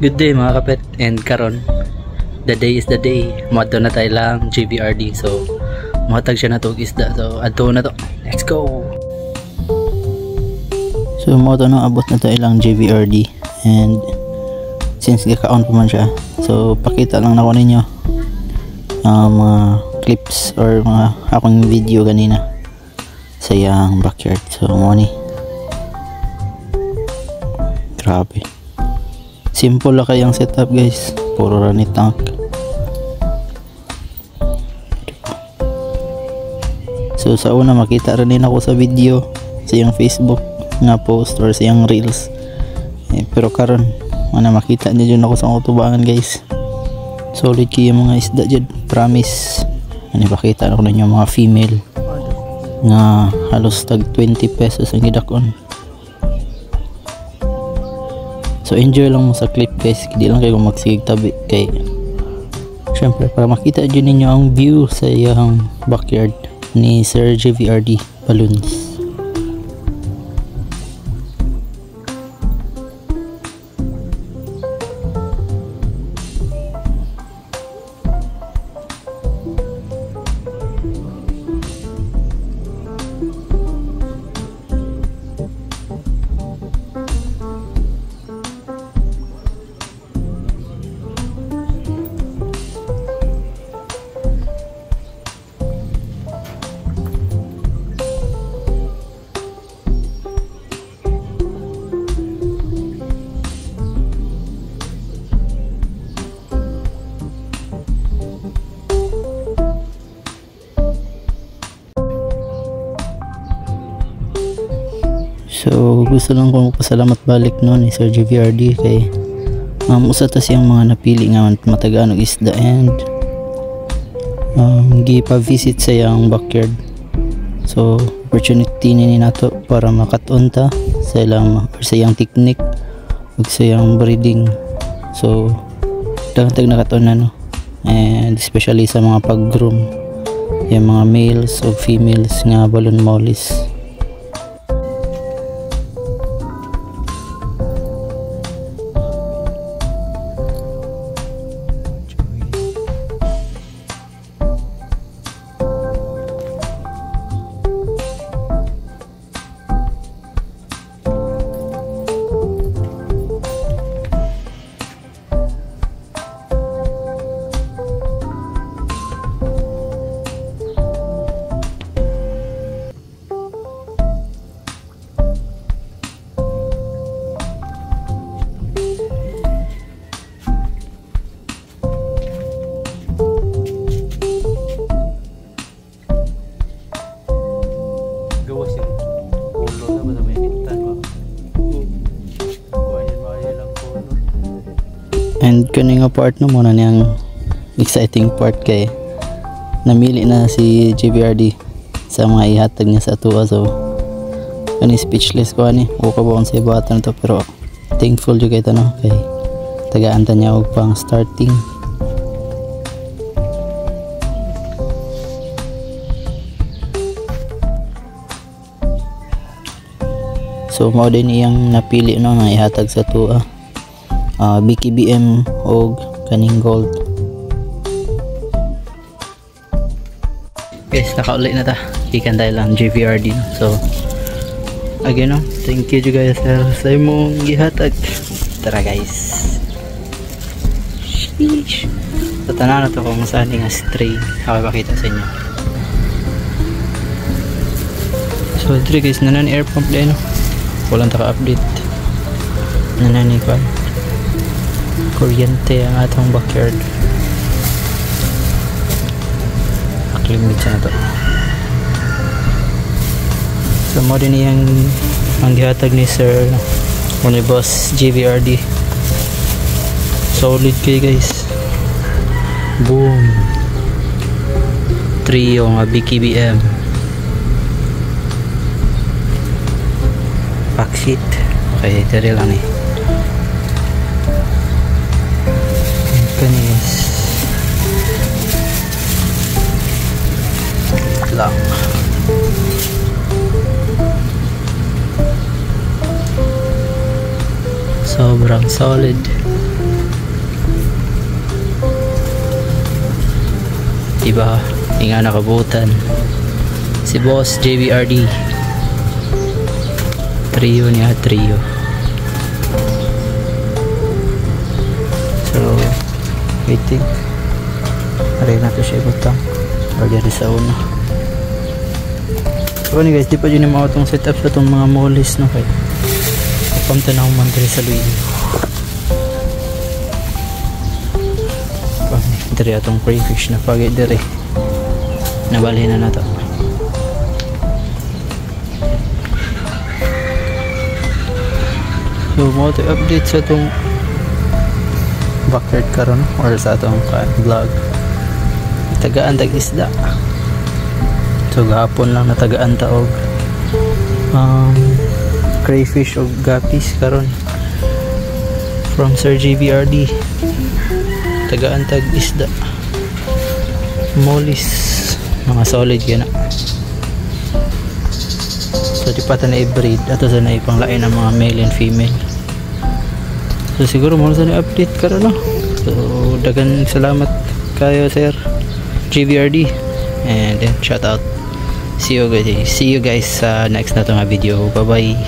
Good day mga kapet, and karon the day is the day. Moto na tayo lang JVRD, so matag siya na to isda, so adto na to, let's go. So moto na abot na tayo lang JVRD, and since gaka-on pa man siya, so pakita lang na ko ninyo mga clips or mga akong video ganina sa yang backyard. So mo ni, grabe, simple lang kayang setup guys, puro rani tank. So sa una makita rin ako sa video sa yung Facebook nga post or sa yung reels, pero karon mana makita niyo dyan ako sa kutubangan guys. Solid kayo mga isda dyan, promise. Ano pakita ako ninyo mga female nga halos tag 20 pesos ang gidakon. So enjoy lang mo sa clip guys, hindi lang kayo magsigig tabi kay syempre para makita dyan ninyo ang view sa iyang backyard ni Sir JVRD Balloons. So gusto lang kong pasalamat balik no ni Sir JVRD kay usa ta siyang mga napili nga matagaan og isda, and gipa-visit sa iyang backyard. So opportunity ni nato para makaton ta sa ilang or sa iyang technique ug sa iyang breeding. So dagdag nakaton na no, and especially sa mga pag-groom yung mga males o females nga balloon mollies. And kaning part no muna niyang exciting part kay namili na si JVRD sa mga ihatag niya sa atua. So kani speechless ko ani o ka ba sa ibatan to, pero thankful jud kay no kay tagaan ta niya og pang starting. So mao din iyang napili no nga ihatag sa atua, BKBM og kaning gold. Guys, nakaulit na ta, ikan tayo lang JVRD no? So again no, thank you guys sa imong gihatag. Tara guys, sheesh. So tanan na to kung saan nga stray ako pakita sa inyo. So dito guys, nanan air pump din no, walang taka-update, nanan ko kuryente ang atong backyard. Aklimit siya na to. So mo din yung ang gihatag ni Sir o ni Boss JVRD. Solid kay guys, boom, trio nga BKBM backseat. Okay, tari lang eh. Kanis lang, sobrang solid. diba, di nga nakabutan si boss JVRD. Trio niya, trio. So waiting, aray na to siya ibutang or dyan sa una. So ni guys, di pa dyan yung mga itong setup sa itong mga mollies, no? Kaya kapamta na akong mandari sa luin. Dari atong crayfish na pagi dari nabali na nato. So mo to update sa itong backyard karon or sa itong vlog. Tagaan tag isda. So gahapon lang natagaan ta og crayfish o guppies karon from Sir JVRD. Tagaan tag isda, mollies, mga solid yan na. So di pa ta na i-breed ato sa na ipanglain ng mga male and female. So siguro mo sa na update karon, no? So dagan salamat kayo Sir JVRD, and then shout out. See you guys sa next na to nga video. Bye bye.